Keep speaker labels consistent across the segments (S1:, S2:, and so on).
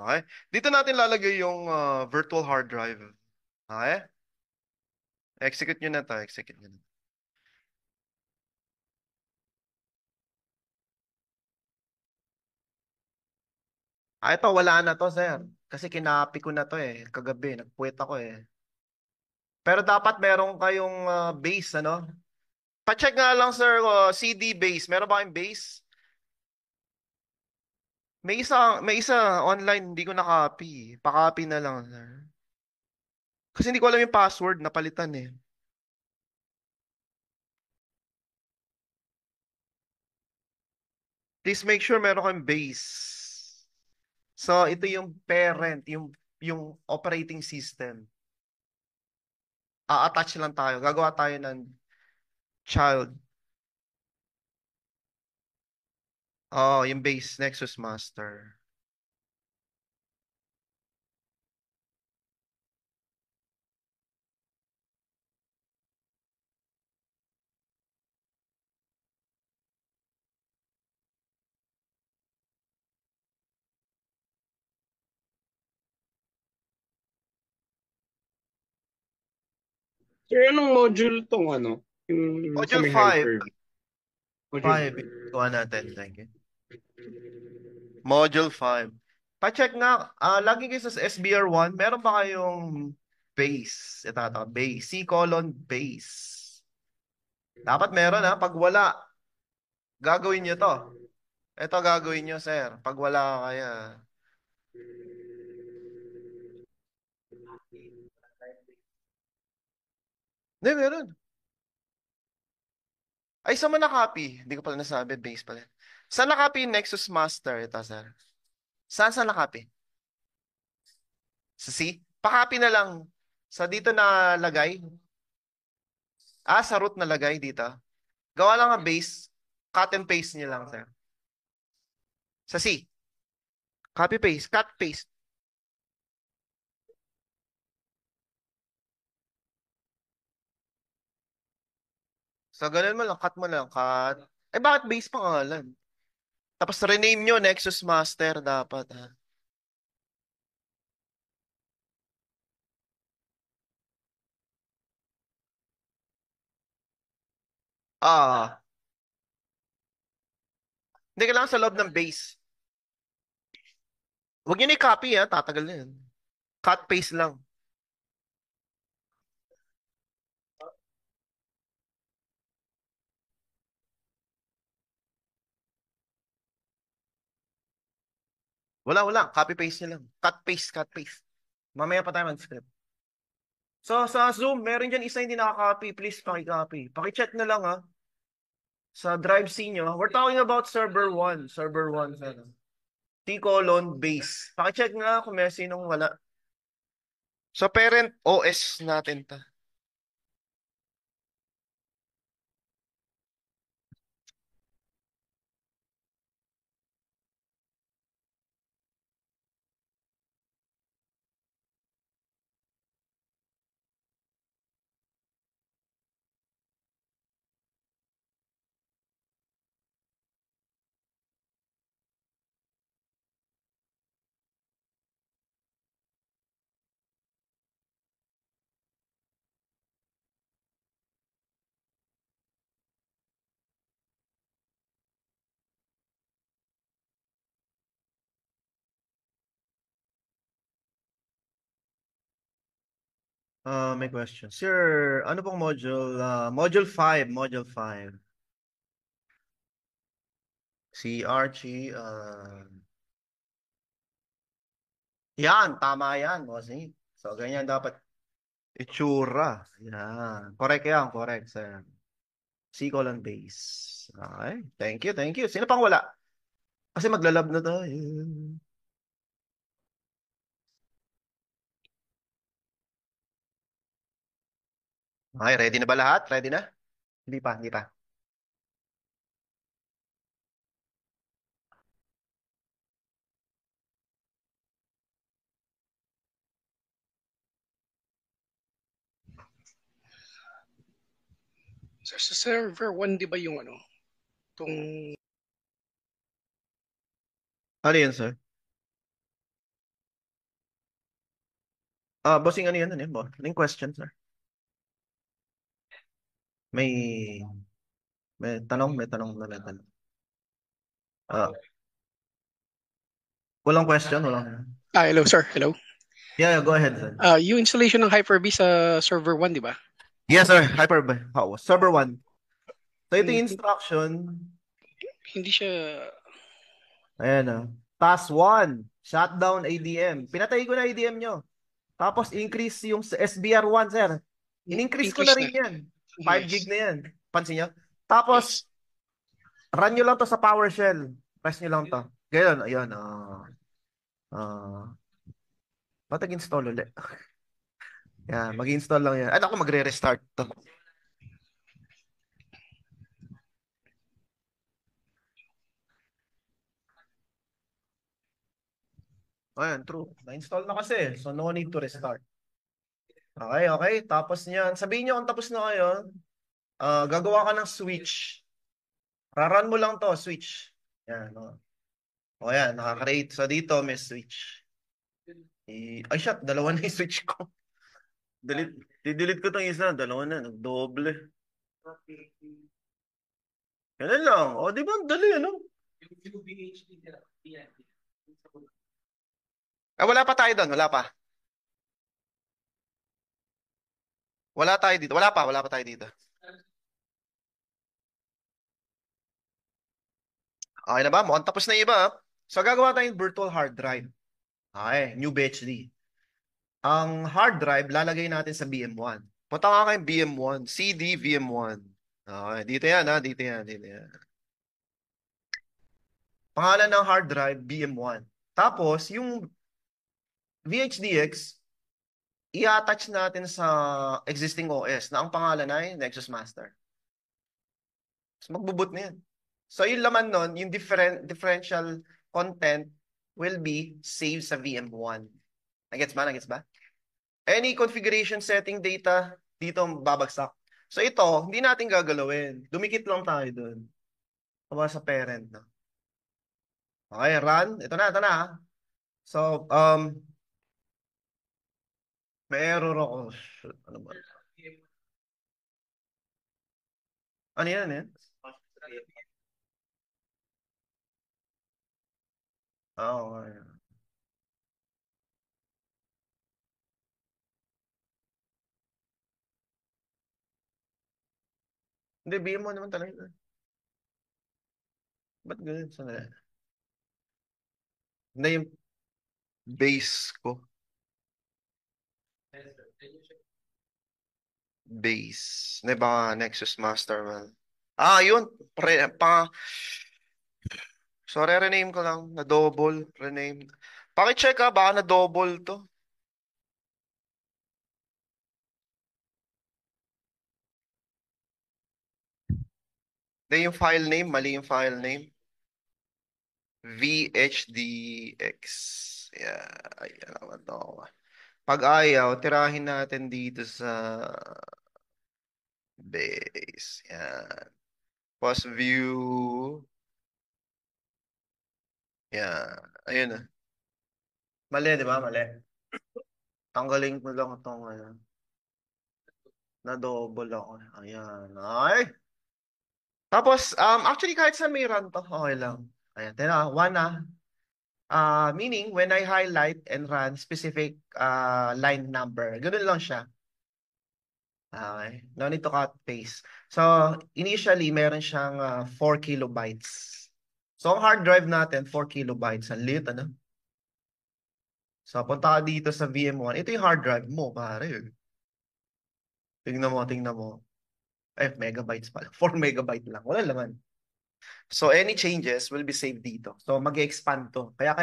S1: Okay? Dito natin lalagay yung virtual hard drive. Okay? Execute nyo na to. Execute nyo na. Ito, wala na to, sir. Kasi kinapi ko na to eh. Kagabi, nagpuwet ako eh. Pero dapat meron kayong base, ano? Pacheck nga lang, sir, CD base. Meron ba kayong base? May isa online, hindi ko na-copy. Pa-copy na lang, sir. Kasi hindi ko alam yung password, napalitan eh. Please make sure meron kayong base. So, ito yung parent, yung operating system. A-attach lang tayo. Gagawa tayo ng child. Oh, yung base, Nexus Master.
S2: Sir, anong module tong ano? Yung sa
S1: Module
S2: may
S1: 5.
S2: Hyper-V? Module
S1: 5. Kuha natin. Thank you. Module 5. Pa-check nga, lagi kayo sa SBR1, meron ba kayong base? Ito, base. C colon base. Dapat meron ha. Pag wala, gagawin nyo to. Ito gagawin nyo, sir. Pag wala kaya. Hindi, meron. Ay, saan mo na-copy? Hindi ko pala nasabi, base pala. Saan na-copy yung Nexus Master? Ito, sir. Saan na-copy? Sa C? Pa-copy na lang. Sa dito na lagay. Sa root na lagay dito. Gawa lang ang base. Cut and paste niyo lang, sir. Sa C. Copy paste. Cut paste. So, ganun mo lang. Cut mo lang. Cut. Eh, bakit base pangalan? Tapos rename nyo Nexus Master dapat, ha? Ah. Hindi kailangan sa loob ng base. Huwag nyo na i-copy, ha? Tatagal na yun. Cut paste lang. Wala. Copy paste nyo lang. Cut paste, cut paste. Mamaya pa tayo mag-script. So, sa Zoom, meron dyan isa hindi nakaka-copy. Please, paki-copy. Paki-check na lang, ha? Sa drive C nyo. We're talking about server 1. Server 1, sir. T colon base. Paki-check nga kung may sinong wala. Sa parent OS natin ta. May question. Sir, ano pong module? Module 5. Module 5. Si Archie. Yan, tama yan, bossing. So, ganyan dapat itsura. Yan. Correct yan, correct, sir. C colon base. Okay. Thank you, thank you. Sino pang wala? Kasi maglalab na tayo. Okay, ready na ba lahat? Ready na? Hindi pa, hindi pa.
S2: Sa server 1, di ba yung ano? Itong
S1: Ano yun, sir? Bossing, ano yun, boss? Ano yung question, sir? May, may tanong. Ah, walang question, walang.
S3: Hello sir, hello.
S1: Yeah, go ahead, sir.
S3: Yung installation ng Hyper-V sa server 1, di ba?
S1: Yes, sir. Server 1. So, ito yung
S3: Hmm,
S1: instruction.
S3: hindi siya.
S1: Ayan, Task 1, shutdown ADM. Pinatay ko na ADM nyo. Tapos, increase yung sa SBR1, sir. In-increase ko na
S3: Increase na.
S1: rin yan. 5 gig
S3: Yes.
S1: na yan. Pansin nyo? Tapos,
S3: Yes.
S1: run nyo lang to sa PowerShell. Press nyo lang to. Ganyan, ayan. Ba't nag-install ulit? Yan, mag-install lang yan. Ano ako, magre-restart to. Ayan, true. Na-install na kasi. So, no need to restart. Okay, okay. Tapos niyan, sabihin nyo kung tapos na kayo, gagawa ka ng switch. Rarun mo lang to, switch. Yan, o. O yan, nakakreate. So, dito may switch. Ay, shit, dalawa na yung switch ko. Delete ko tong isa, dalawa na, nagdoble. Ganun lang. O, di ba, dali, ano? Wala pa tayo doon, wala pa. Wala tayo dito. Wala pa tayo dito. Okay na ba? Mukhang tapos na yung iba. So, gagawa tayong virtual hard drive. Okay, new BHD. Ang hard drive, lalagay natin sa VM1. Punta nga kayong VM1. CD VM1. Okay, dito yan, Dito yan, dito yan. Pangalan ng hard drive, VM1. Tapos, yung VHDX, i-attach natin sa existing OS na ang pangalan ay Nexus Master. So, magbuboot na yan. So, yung laman nun, yung differential content will be saved sa VM1. Nagets ba? Nagets ba? Any configuration setting data, dito babagsak. So, ito, hindi natin gagalawin. Dumikit lang tayo dun. Tama sa parent na. Okay, run. Ito na. So, may error ako. Shoot, ano ba? Ano yan, eh? Okay. Hindi, bigyan mo naman talaga. Ba't ganun? Sana? Hindi yung base ko. Base. Hindi ba Nexus Master man? Yun. So, re-rename ko lang. Na-double. Rename. Pakicheck baka na-double to. Hindi yung file name. Mali yung file name. VHDX. Yeah. Ayan naman to. Pag ayaw, tirahin natin dito sa base. Yan. Post view. Yan. Ayun na. Mali, di ba? Mali. Tanggalin ko lang itong na-double ako. Ayan. Ay! Tapos, actually, kahit sa may run to, okay lang. Ayan. Tena, one na. Meaning, when I highlight and run specific line number, ganun lang siya. Okay. No need to cut paste. So, initially, meron siyang 4 kilobytes. So, ang hard drive natin, 4 kilobytes. Ang liit, ano? So, punta ka dito sa VM1. Ito yung hard drive mo, pare. Tingnan mo. Megabytes pala. 4 megabyte lang. Wala laman. So, any changes will be saved dito. So, mag-expand to. Kaya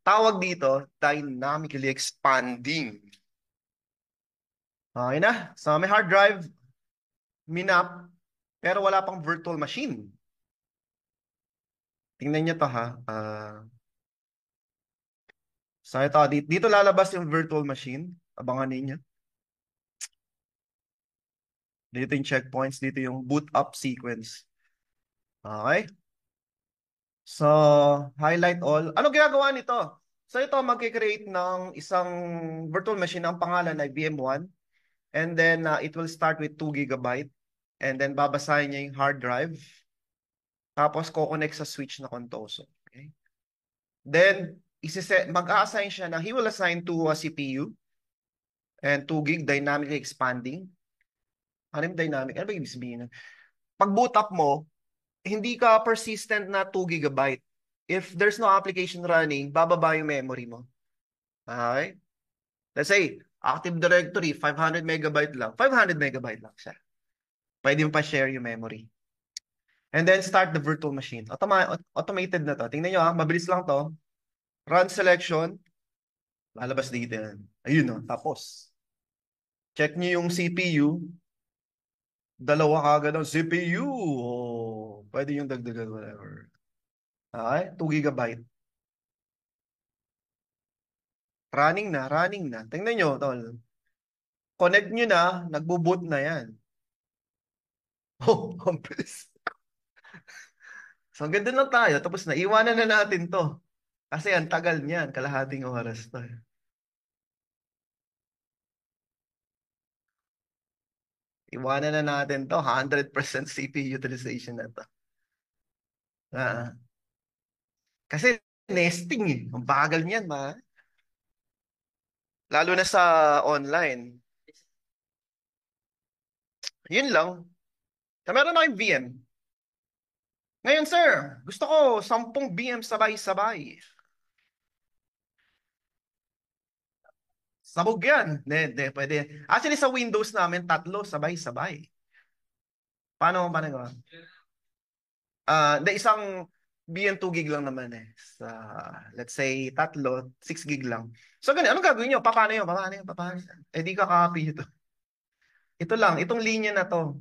S1: tawag dito, dynamically expanding. Okay na. So, may hard drive, minap, pero wala pang virtual machine. Tingnan nyo to, ha. So, ito, dito lalabas yung virtual machine. Abangan ninyo. Dito yung checkpoints. Dito yung boot up sequence. Okay. So, highlight all. Ano ginagawa nito? So ito, magkikreate ng isang virtual machine. Ang pangalan ay VM1. And then it will start with 2 gigabyte. And then babasahin niya yung hard drive. Tapos ko-connect sa switch na Contoso. Okay? Then, mag-a-assign siya na he will assign to a CPU and 2 gig dynamically expanding. Ano yung dynamic? Ano ba ibig sabihin? Pag boot up mo, hindi ka persistent na 2 gigabyte. If there's no application running, bababa yung memory mo. Okay? Let's say, Active Directory, 500 megabyte lang. 500 megabyte lang siya. Pwede mo pa share yung memory. And then start the virtual machine. Automated na to. Tingnan nyo ha, mabilis lang to. Run selection. Lalabas dito yan. Ayun no, tapos. Check nyo yung CPU. Dalawa kagad ang CPU. Oh, pwede yung dagdagan, whatever. Okay, 2 gigabyte. Running na, running na. Tingnan nyo, tol. Connect nyo na, nagbo-boot na yan. Oh, ang bilis. So, ang ganda lang tayo. Tapos na, iwanan na natin to. Kasi ang tagal niyan, kalahating oras to. Iwanan na natin to. 100% CPU utilization na to. Ah, kasi nesting eh. Ang bagal niyan, ma. Lalo na sa online. Yun lang. So, meron na kayong VM. Ngayon, sir, gusto ko 10 VM sabay-sabay. Sabog yan. Hindi, pwede. Actually, sa Windows namin, 3 sabay-sabay. Paano gawa? Hindi, isang VM 2 gig lang naman eh. Let's say, 3, 6 gig lang. So, ganun, anong gagawin nyo? Paano yun? Paano yun? Eh, di ka-copy ito. Ito lang, itong linya na to.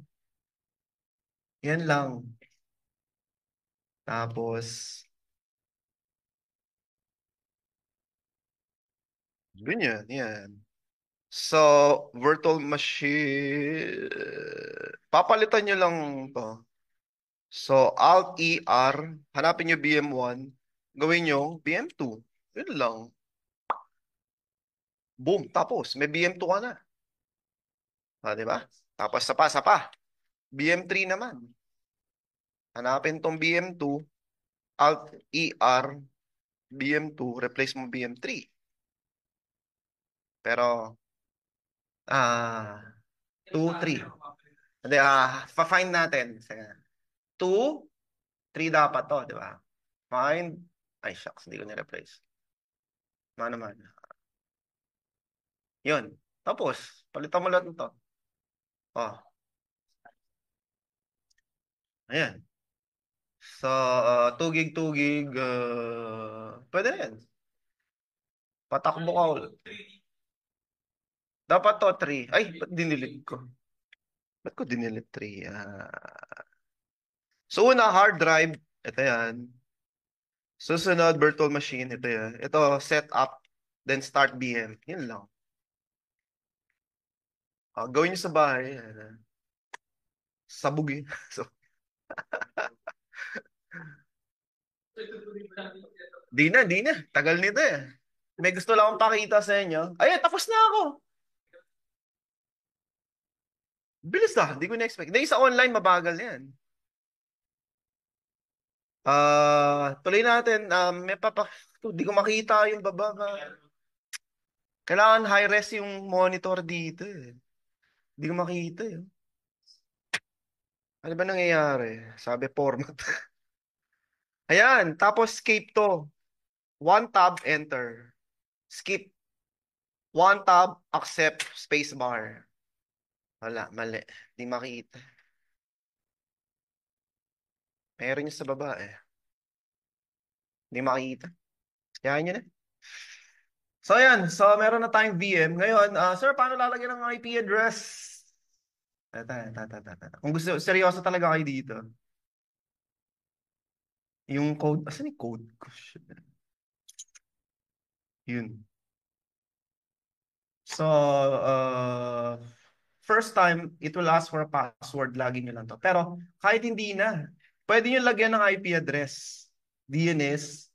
S1: Yan lang. Tapos, ganyan, yan. So, virtual machine, papalitan nyo lang to. So, Alt-ER, hanapin nyo BM1, gawin nyo BM2. Yun lang. Boom, tapos, may BM2 ka na. Di ba? Tapos, sa pa. BM3 naman. Hanapin tong BM2, Alt-ER, BM2, replace mo BM3. Pero, 2, 3. Hindi, find natin. 2, 3 dapat to, di ba? Find, ay shucks, hindi ko ni-replace. Ano naman. Yun. Tapos, palitan mo lahat nito. Oh, ayan. So, 2 gig, 2 gig, pwede na yan. Patakbo ka ulit. Dapat to 3. Ay, ba't dinilit ko? Ba't ko dinilit 3? So, una, hard drive. Ito yan. Susunod, virtual machine. Ito yan. Ito, set up. Then start VM. Yun lang. Gawin nyo sa bahay. Sabog eh. So, di na. Tagal nito eh. May gusto lang akong pakita sa inyo. Ay, tapos na ako. Bilis na. Hindi ko na-expect. Hindi, sa online, mabagal yan. Tuloy natin. Hindi ko makita yung baba. Kailangan high-res yung monitor dito eh. Hindi ko makita eh. Ano ba nangyayari? Sabi format. Ayan. Tapos escape to. One tab, enter. Skip. One tab, accept, spacebar. Wala, mali. Hindi makita. Meron niya sa baba eh. Hindi makita. Kaya nyo na. So, ayan. So, meron na tayong VM. Ngayon, sir, paano lalagyan ng IP address? Kung gusto, seryoso talaga kayo dito. Yung code, asan yung code? Yun. So, first time, it will ask for a password. Lagi nyo lang to. Pero, kahit hindi na, pwede nyo lagyan ng IP address. DNS.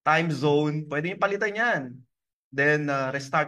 S1: time zone, pwede yung palitan yan. Then, restart